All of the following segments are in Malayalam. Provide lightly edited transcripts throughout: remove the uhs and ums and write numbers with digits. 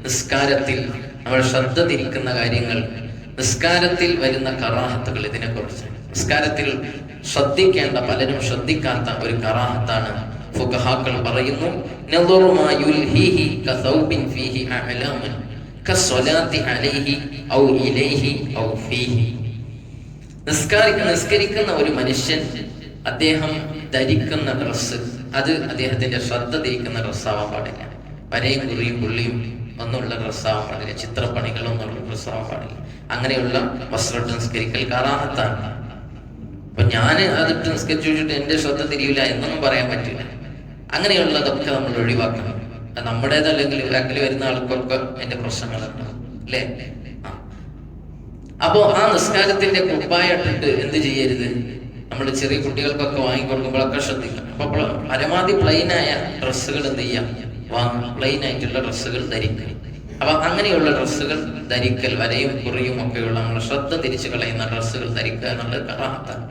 നിസ്കാരത്തിൽ നമ്മൾ ശ്രദ്ധ തിരിക്കുന്ന കാര്യങ്ങൾ, നിസ്കാരത്തിൽ വരുന്ന കറാഹത്തുകൾ, ഇതിനെക്കുറിച്ച് നിസ്കാരത്തിൽ ശ്രദ്ധിക്കേണ്ട, പലരും ശ്രദ്ധിക്കാത്ത ഒരു കറാഹത്താണ്. ഫുഖഹാക്കൾ പറയുന്നു, നദറു മാ യുൽഹിഹി കസൗബിൻ ഫീഹി അഅലാമൻ കസ്സലാത്തി അലൈഹി ഔ ഇലൈഹി ഔ ഫീഹി. നിസ്കരിക്കുന്ന ഒരു മനുഷ്യൻ അദ്ദേഹം ധരിക്കുന്ന ഡ്രസ്സ്, അത് അദ്ദേഹത്തിന്റെ ശ്രദ്ധ തിരിക്കുന്ന ഡ്രസ്സാവാൻ പാടില്ല. വരയും കുറിയും പുള്ളിയും ഒന്നുള്ള ഡ്രസ്സാവാൻ പാടില്ല, ചിത്രപ്പണികളൊന്നുള്ള ഡ്രസ്സാവാൻ പാടില്ല. അങ്ങനെയുള്ള വസ്ത്രമിട്ട് നിസ്കരിക്കൽ കറാഹത്താണ്. അപ്പൊ ഞാൻ അതിട്ട് നിസ്കരിച്ചു വെച്ചിട്ട് എന്റെ ശ്രദ്ധ തിരിയില്ല എന്നൊന്നും പറയാൻ പറ്റില്ല. അങ്ങനെയുള്ളതൊക്കെ നമ്മൾ ഒഴിവാക്കണം. നമ്മുടേതല്ലെങ്കിൽ ബാക്കിൽ വരുന്ന ആൾക്കൊക്കെ അതിന്റെ പ്രശ്നങ്ങളുണ്ടാവും, അല്ലേ? അപ്പോ ആ നിസ്കാരത്തിന്റെ കുപ്പായിട്ടിട്ട് എന്ത് ചെയ്യരുത്? നമ്മൾ ചെറിയ കുട്ടികൾക്കൊക്കെ വാങ്ങിക്കൊടുക്കുമ്പോഴൊക്കെ ശ്രദ്ധിക്കണം. അപ്പൊ പരമാവധി പ്ലെയിനായ ഡ്രസ്സുകൾ എന്ത് ചെയ്യാം, പ്ലെയിൻ ആയിട്ടുള്ള ഡ്രസ്സുകൾ ധരിക്കുക. അപ്പൊ അങ്ങനെയുള്ള ഡ്രസ്സുകൾ ധരിക്കൽ, വരയും കുറിയും ഒക്കെയുള്ള നമ്മളെ ശ്രദ്ധ തിരിച്ചു കളയുന്ന ഡ്രസ്സുകൾ ധരിക്കുക എന്നുള്ളത് കറാഹത്താണ്.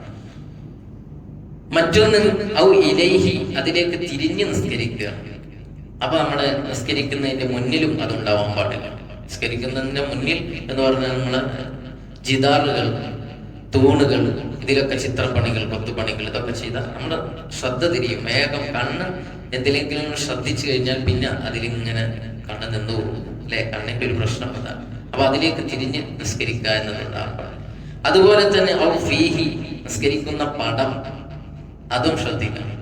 മറ്റൊന്ന് ഔ ഇലൈഹി, അതിലേക്ക് തിരിഞ്ഞ് നിസ്കരിക്കുക. അപ്പൊ നമ്മള് നിസ്കരിക്കുന്നതിന്റെ മുന്നിലും അതുണ്ടാവാൻ പാടില്ല. നിസ്കരിക്കുന്നതിന്റെ മുന്നിൽ എന്ന് പറഞ്ഞാൽ നമ്മള് ജിദാറുകൾ, തൂണുകൾ, ഇതിലൊക്കെ ചിത്രപ്പണികൾ, കൊത്തുപണികൾ, ഇതൊക്കെ ചെയ്താൽ നമ്മുടെ ശ്രദ്ധ തിരിയും. വേഗം കണ്ണ് എന്തിലെങ്കിലും ശ്രദ്ധിച്ചു കഴിഞ്ഞാൽ പിന്നെ അതിലിങ്ങനെ കണ്ണ് നിന്ന് പോകും, അല്ലെ? കണ്ണിന്റെ ഒരു പ്രശ്നം അതാണ്. അപ്പൊ അതിലേക്ക് തിരിഞ്ഞ് നിസ്കരിക്കുക എന്നതുണ്ടാകാൻ പാടില്ല. അതുപോലെ തന്നെ ഔ ഫീഹി, നിസ്കരിക്കുന്ന പടം, അതും ശ്രദ്ധിക്കണം.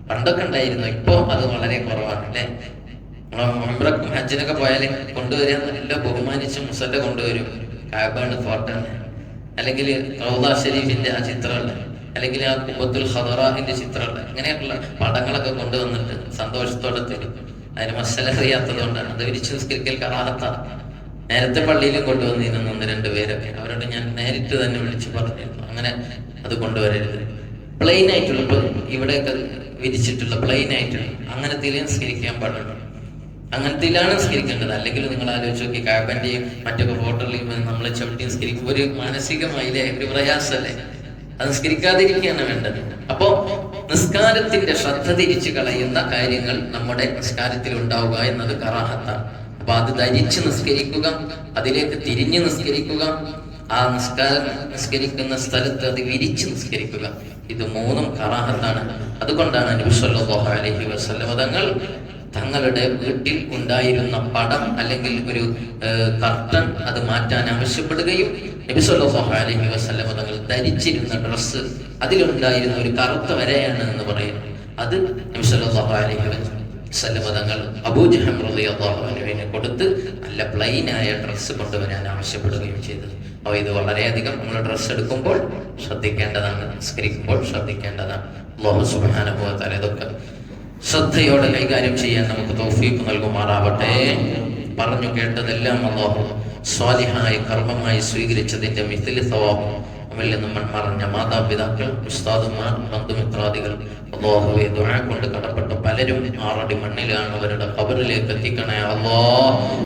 പണ്ടൊക്കെ ഉണ്ടായിരുന്നു, ഇപ്പോ അത് വളരെ കുറവാണ്, അല്ലെ? ഉംറക്കും ഹജ്ജിനൊക്കെ പോയാൽ കൊണ്ടുവരാൻ നല്ല ബഹുമാനിച്ച് മുസല്ല കൊണ്ടുവരും. കാബാണ് ഫോട്ടോ, അല്ലെങ്കിൽ റൗദ ഷരീഫിന്റെ ആ ചിത്രമുണ്ട്, അല്ലെങ്കിൽ ആ കുബത്തുൽ ഖദറാഹിന്റെ ചിത്രമുണ്ട്. ഇങ്ങനെയൊക്കെയുള്ള പടങ്ങളൊക്കെ കൊണ്ടുവന്നിട്ട് സന്തോഷത്തോടെ തരും. അതിന് മസല അറിയാത്തത് കൊണ്ടാണ്. അത് വിരിച്ചു നിസ്കരിക്കൽ കറാഹത്താണ്. നേരത്തെ പള്ളിയിലും കൊണ്ടുവന്നിരുന്നു 1-2 പേരൊക്കെ. അവരോട് ഞാൻ നേരിട്ട് തന്നെ വിളിച്ചു പറഞ്ഞിരുന്നു, അങ്ങനെ അത് കൊണ്ടുവരരുത്. പ്ലെയിൻ ആയിട്ടുള്ള, ഇപ്പൊ ഇവിടെയൊക്കെ വിരിച്ചിട്ടുള്ള പ്ലെയിൻ ആയിട്ടുള്ള അങ്ങനത്തെ നിസ്കരിക്കാൻ പാടുള്ളൂ. അങ്ങനത്തിലാണ് നിസ്കരിക്കേണ്ടത്. അല്ലെങ്കിൽ നിങ്ങൾ ആലോചിച്ച് നോക്കി, കാബന്റെയും മറ്റൊക്കെ ഫോട്ടോയിലും നമ്മൾ ചവിട്ടി നിസ്കരിക്കുമ്പോൾ ഒരു മാനസികമായില്ലേ, ഒരു പ്രയാസമല്ലേ? അത് നിസ്കരിക്കാതിരിക്കുകയാണ് വേണ്ടത്. അപ്പോ നിസ്കാരത്തിന്റെ ശ്രദ്ധ തിരിച്ചു കളയുന്ന കാര്യങ്ങൾ നമ്മുടെ നിസ്കാരത്തിൽ ഉണ്ടാവുക എന്നത് കറാഹത്താണ്. അപ്പൊ അത് ധരിച്ച് നിസ്കരിക്കുക, അതിലേക്ക് തിരിഞ്ഞ് നിസ്കരിക്കുക, ആ നിസ്കരിക്കുന്ന സ്ഥലത്ത് അത് വിരിച്ച് നിസ്കരിക്കുക, ഇത് മൂന്നും കറാഹത്താണ്. അതുകൊണ്ടാണ് നബി സല്ലല്ലാഹു അലൈഹി വസല്ലം തങ്ങളുടെ വീട്ടിൽ ഉണ്ടായിരുന്ന പടം അല്ലെങ്കിൽ ഒരു കർട്ടൻ അത് മാറ്റാൻ ആവശ്യപ്പെടുകയും നബി സല്ലല്ലാഹു അലൈഹി വസല്ലം തങ്ങൾ ധരിച്ചിരുന്ന ഡ്രസ്സ്, അതിലുണ്ടായിരുന്ന ഒരു കറുത്ത വരയാണ് എന്ന് പറയുന്നത്. അത് നബി സല്ലല്ലാഹു അലൈഹി വസല്ലം തങ്ങൾ അബൂജഹൽ റളിയല്ലാഹു അൻഹുവിനെ കൊടുത്ത് നല്ല പ്ലെയിനായ ഡ്രസ്സ് കൊണ്ടുവരാൻ ആവശ്യപ്പെടുകയും ചെയ്തത്. അപ്പോൾ ഇത് വളരെയധികം നമ്മൾ ഡ്രസ്സ് എടുക്കുമ്പോൾ ശ്രദ്ധിക്കേണ്ടതാണ്, നിസ്കരിക്കുമ്പോൾ ശ്രദ്ധിക്കേണ്ടതാണ്. അല്ലാഹു സുബ്ഹാനഹു വ തആല ഇതൊക്കെ ശ്രദ്ധയോടെ കൈകാര്യം ചെയ്യാൻ നമുക്ക് തൗഫീഖ് നൽകുമാറാവട്ടെ. പറഞ്ഞു കേട്ടതെല്ലാം അല്ലാഹു സ്വാലിഹായ കർമ്മമായി സ്വീകരിച്ചതിന്റെ മിഥ്ലി സവാബ് നമ്മിൽ നിന്ന് മറഞ്ഞ മാതാപിതാക്കൾ, ഉസ്താദുമാർ, ബന്ധുമിത്രാദികൾ, അല്ലാഹുവേ ദുആ കൊണ്ട് കടപ്പെട്ട പലരും ആറടി മണ്ണിലാണ്, അവരുടെ ഖബറിലേക്ക് എത്തിക്കണേ അല്ലാഹ്.